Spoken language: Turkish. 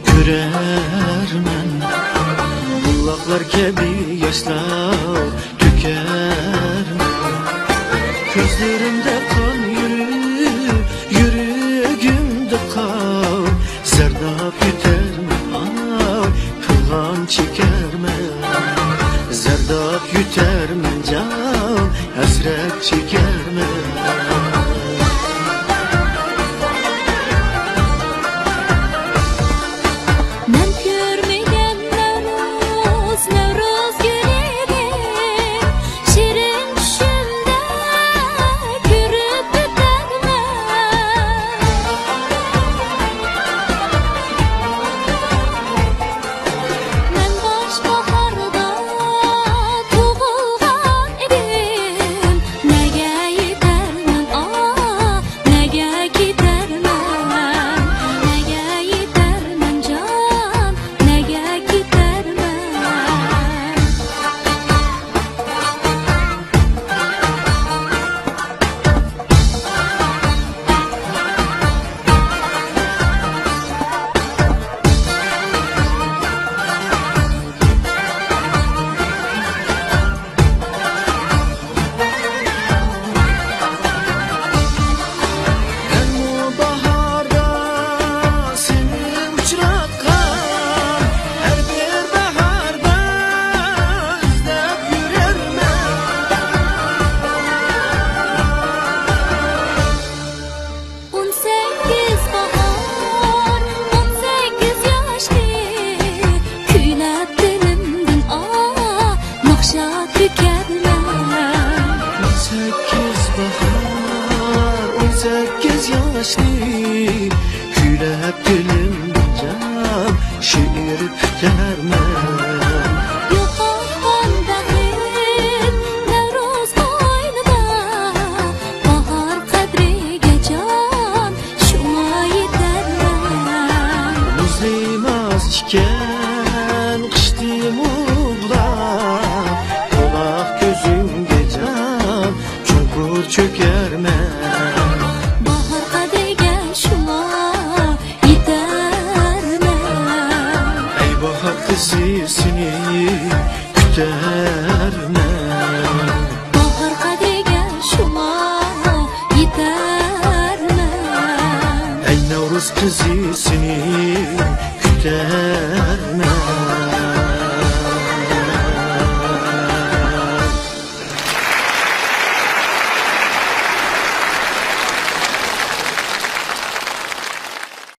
görermen. Bullaklar kebi yaşlar tükermen. Gözlerimde kan yüreğimde kal. Zerdap yutermen, kılgan çekermen. Zerdap yutermen can, hasret çekermen. Sekiz yaşlı külep dilimden can şiir tütermen. Yo'qolgan baxit Navro'z oynida bahor qadriga jon shunga yetarman. Muzlaymas iken qishdim uğlar to'laq ko'zimga jon chunqur cho'karman. Seni kütermen. Bahar qadriga shuma yetarman. Ey Navruz kızı seni kütermen.